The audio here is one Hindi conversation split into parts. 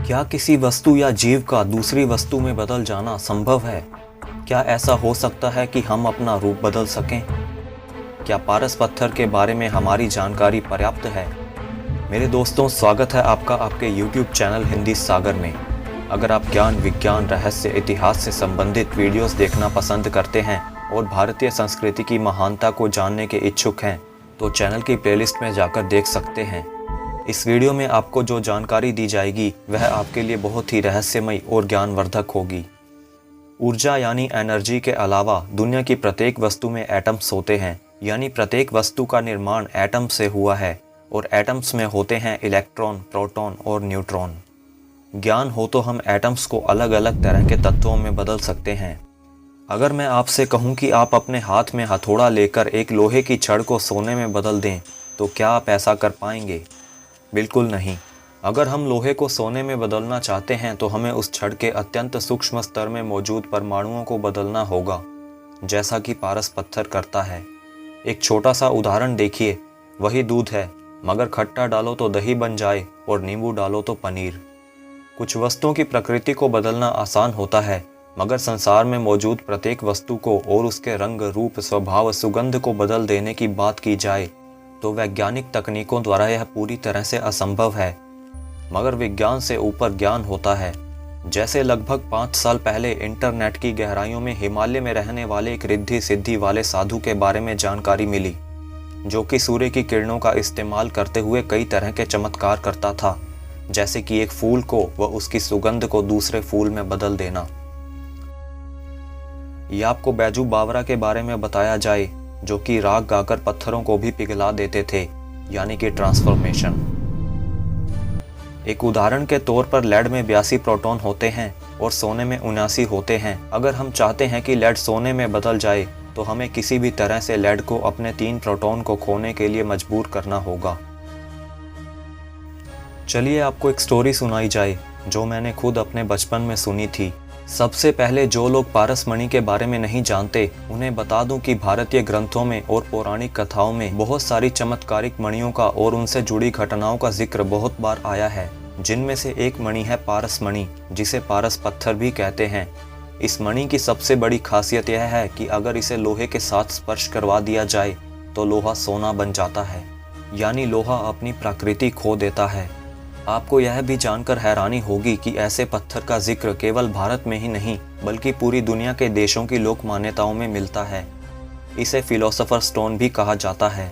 क्या किसी वस्तु या जीव का दूसरी वस्तु में बदल जाना संभव है? क्या ऐसा हो सकता है कि हम अपना रूप बदल सकें? क्या पारस पत्थर के बारे में हमारी जानकारी पर्याप्त है? मेरे दोस्तों, स्वागत है आपका आपके YouTube चैनल हिंदी सागर में। अगर आप ज्ञान, विज्ञान, रहस्य, इतिहास से संबंधित वीडियोस देखना पसंद करते हैं और भारतीय संस्कृति की महानता को जानने के इच्छुक हैं, तो चैनल की प्लेलिस्ट में जाकर देख सकते हैं। इस वीडियो में आपको जो जानकारी दी जाएगी वह आपके लिए बहुत ही रहस्यमय और ज्ञानवर्धक होगी। ऊर्जा यानी एनर्जी के अलावा दुनिया की प्रत्येक वस्तु में एटम्स होते हैं, यानी प्रत्येक वस्तु का निर्माण एटम से हुआ है और एटम्स में होते हैं इलेक्ट्रॉन, प्रोटॉन और न्यूट्रॉन। ज्ञान हो तो हम एटम्स को अलग अलग तरह के तत्वों में बदल सकते हैं। अगर मैं आपसे कहूं कि आप अपने हाथ में हथौड़ा लेकर एक लोहे की छड़ को सोने में बदल दें, तो क्या आप ऐसा कर पाएंगे? बिल्कुल नहीं। अगर हम लोहे को सोने में बदलना चाहते हैं तो हमें उस छड़ के अत्यंत सूक्ष्म स्तर में मौजूद परमाणुओं को बदलना होगा, जैसा कि पारस पत्थर करता है। एक छोटा सा उदाहरण देखिए, वही दूध है, मगर खट्टा डालो तो दही बन जाए और नींबू डालो तो पनीर। कुछ वस्तुओं की प्रकृति को बदलना आसान होता है, मगर संसार में मौजूद प्रत्येक वस्तु को और उसके रंग, रूप, स्वभाव, सुगंध को बदल देने की बात की जाए तो वैज्ञानिक तकनीकों द्वारा यह पूरी तरह से असंभव है। मगर विज्ञान से ऊपर ज्ञान होता है। जैसे लगभग 5 साल पहले इंटरनेट की गहराइयों में हिमालय में रहने वाले एक रिद्धि सिद्धि वाले साधु के बारे में जानकारी मिली, जो कि सूर्य की किरणों का इस्तेमाल करते हुए कई तरह के चमत्कार करता था, जैसे कि एक फूल को व उसकी सुगंध को दूसरे फूल में बदल देना। या आपको बैजू बावरा के बारे में बताया जाए, जो कि राग गाकर पत्थरों को भी पिघला देते थे, यानी कि ट्रांसफॉर्मेशन। एक उदाहरण के तौर पर लेड में 82 प्रोटॉन होते हैं और सोने में 79 होते हैं। अगर हम चाहते हैं कि लेड सोने में बदल जाए तो हमें किसी भी तरह से लेड को अपने 3 प्रोटॉन को खोने के लिए मजबूर करना होगा। चलिए आपको एक स्टोरी सुनाई जाए जो मैंने खुद अपने बचपन में सुनी थी। सबसे पहले जो लोग पारस मणि के बारे में नहीं जानते, उन्हें बता दूं कि भारतीय ग्रंथों में और पौराणिक कथाओं में बहुत सारी चमत्कारिक मणियों का और उनसे जुड़ी घटनाओं का जिक्र बहुत बार आया है, जिनमें से एक मणि है पारस मणि, जिसे पारस पत्थर भी कहते हैं। इस मणि की सबसे बड़ी खासियत यह है कि अगर इसे लोहे के साथ स्पर्श करवा दिया जाए तो लोहा सोना बन जाता है, यानी लोहा अपनी प्रकृति खो देता है। आपको यह भी जानकर हैरानी होगी कि ऐसे पत्थर का जिक्र केवल भारत में ही नहीं बल्कि पूरी दुनिया के देशों की लोक मान्यताओं में मिलता है। इसे फिलोसोफर स्टोन भी कहा जाता है।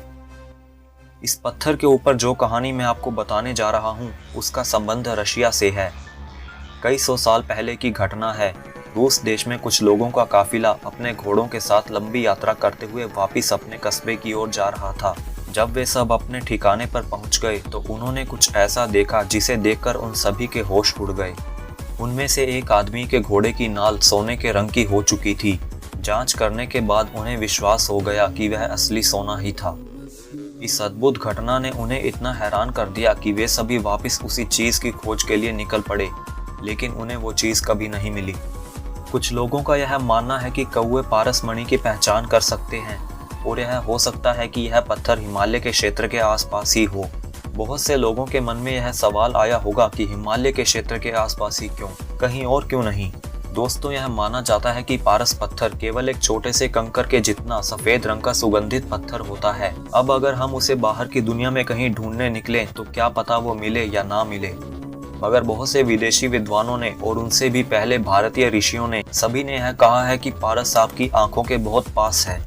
इस पत्थर के ऊपर जो कहानी मैं आपको बताने जा रहा हूँ, उसका संबंध रशिया से है। कई 100 साल पहले की घटना है। रूस देश में कुछ लोगों का काफिला अपने घोड़ों के साथ लंबी यात्रा करते हुए वापिस अपने कस्बे की ओर जा रहा था। जब वे सब अपने ठिकाने पर पहुंच गए तो उन्होंने कुछ ऐसा देखा जिसे देखकर उन सभी के होश उड़ गए। उनमें से एक आदमी के घोड़े की नाल सोने के रंग की हो चुकी थी। जांच करने के बाद उन्हें विश्वास हो गया कि वह असली सोना ही था। इस अद्भुत घटना ने उन्हें इतना हैरान कर दिया कि वे सभी वापस उसी चीज की खोज के लिए निकल पड़े, लेकिन उन्हें वो चीज कभी नहीं मिली। कुछ लोगों का यह मानना है कि कौवे पारस मणि की पहचान कर सकते हैं और यह हो सकता है कि यह पत्थर हिमालय के क्षेत्र के आसपास ही हो। बहुत से लोगों के मन में यह सवाल आया होगा कि हिमालय के क्षेत्र के आसपास ही क्यों, कहीं और क्यों नहीं। दोस्तों, यह माना जाता है कि पारस पत्थर केवल एक छोटे से कंकर के जितना सफेद रंग का सुगंधित पत्थर होता है। अब अगर हम उसे बाहर की दुनिया में कहीं ढूंढने निकले तो क्या पता वो मिले या ना मिले। मगर बहुत से विदेशी विद्वानों ने और उनसे भी पहले भारतीय ऋषियों ने सभी ने यह कहा है कि पारस आपकी आंखों के बहुत पास है।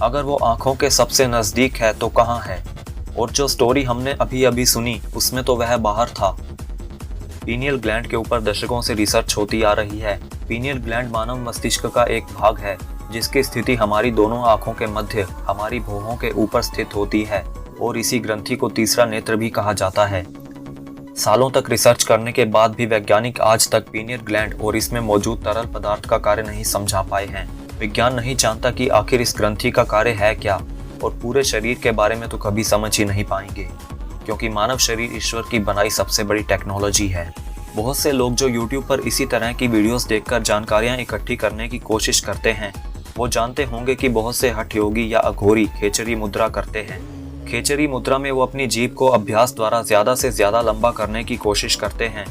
अगर वो आंखों के सबसे नजदीक है तो कहाँ है? और जो स्टोरी हमने अभी अभी सुनी उसमें तो वह बाहर था। पीनियल ग्लैंड के ऊपर दशकों से रिसर्च होती आ रही है। पीनियल ग्लैंड मानव मस्तिष्क का एक भाग है जिसकी स्थिति हमारी दोनों आंखों के मध्य, हमारी भौहों के ऊपर स्थित होती है, और इसी ग्रंथि को तीसरा नेत्र भी कहा जाता है। सालों तक रिसर्च करने के बाद भी वैज्ञानिक आज तक पीनियल ग्लैंड और इसमें मौजूद तरल पदार्थ का कार्य नहीं समझा पाए हैं। विज्ञान नहीं जानता कि आखिर इस ग्रंथि का कार्य है क्या, और पूरे शरीर के बारे में तो कभी समझ ही नहीं पाएंगे, क्योंकि मानव शरीर ईश्वर की बनाई सबसे बड़ी टेक्नोलॉजी है। बहुत से लोग जो YouTube पर इसी तरह की वीडियोस देखकर जानकारियां इकट्ठी करने की कोशिश करते हैं, वो जानते होंगे कि बहुत से हठ योगी या अघोरी खेचरी मुद्रा करते हैं। खेचरी मुद्रा में वो अपनी जीभ को अभ्यास द्वारा ज्यादा से ज्यादा लंबा करने की कोशिश करते हैं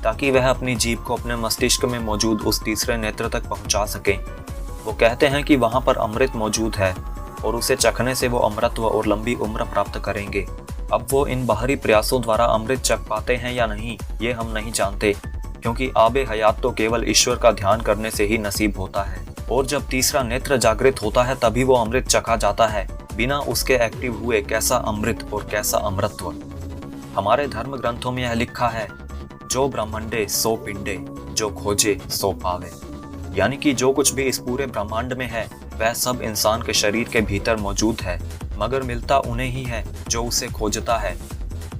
ताकि वह अपनी जीभ को अपने मस्तिष्क में मौजूद उस तीसरे नेत्र तक पहुंचा सकें। वो कहते हैं कि वहां पर अमृत मौजूद है और उसे चखने से वो अमरत्व और लंबी उम्र प्राप्त करेंगे। अब वो इन बाहरी प्रयासों द्वारा अमृत चख पाते हैं या नहीं, ये हम नहीं जानते, क्योंकि आबे हयात तो केवल ईश्वर का ध्यान करने से ही नसीब होता है। और जब तीसरा नेत्र जागृत होता है तभी वो अमृत चखा जाता है। बिना उसके एक्टिव हुए कैसा अमृत और कैसा अमृतत्व। हमारे धर्म ग्रंथों में यह लिखा है, जो ब्रह्मांडे सो पिंडे, जो खोजे सो पावे। यानी कि जो कुछ भी इस पूरे ब्रह्मांड में है वह सब इंसान के शरीर के भीतर मौजूद है, मगर मिलता उन्हें ही है जो उसे खोजता है।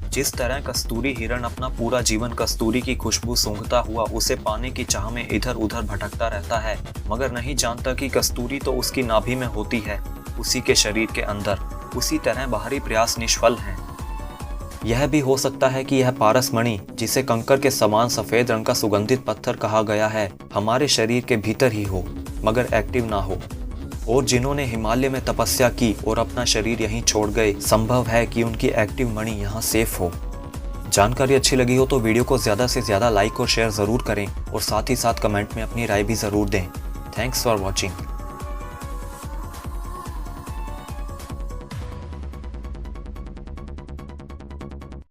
जिस तरह कस्तूरी हिरण अपना पूरा जीवन कस्तूरी की खुशबू सूंघता हुआ उसे पाने की चाह में इधर उधर भटकता रहता है, मगर नहीं जानता कि कस्तूरी तो उसकी नाभि में होती है, उसी के शरीर के अंदर, उसी तरह बाहरी प्रयास निष्फल हैं। यह भी हो सकता है कि यह पारसमणि, जिसे कंकर के समान सफेद रंग का सुगंधित पत्थर कहा गया है, हमारे शरीर के भीतर ही हो मगर एक्टिव ना हो। और जिन्होंने हिमालय में तपस्या की और अपना शरीर यहीं छोड़ गए, संभव है कि उनकी एक्टिव मणि यहाँ सेफ हो। जानकारी अच्छी लगी हो तो वीडियो को ज़्यादा से ज़्यादा लाइक और शेयर ज़रूर करें और साथ ही साथ कमेंट में अपनी राय भी ज़रूर दें। Thanks for watching.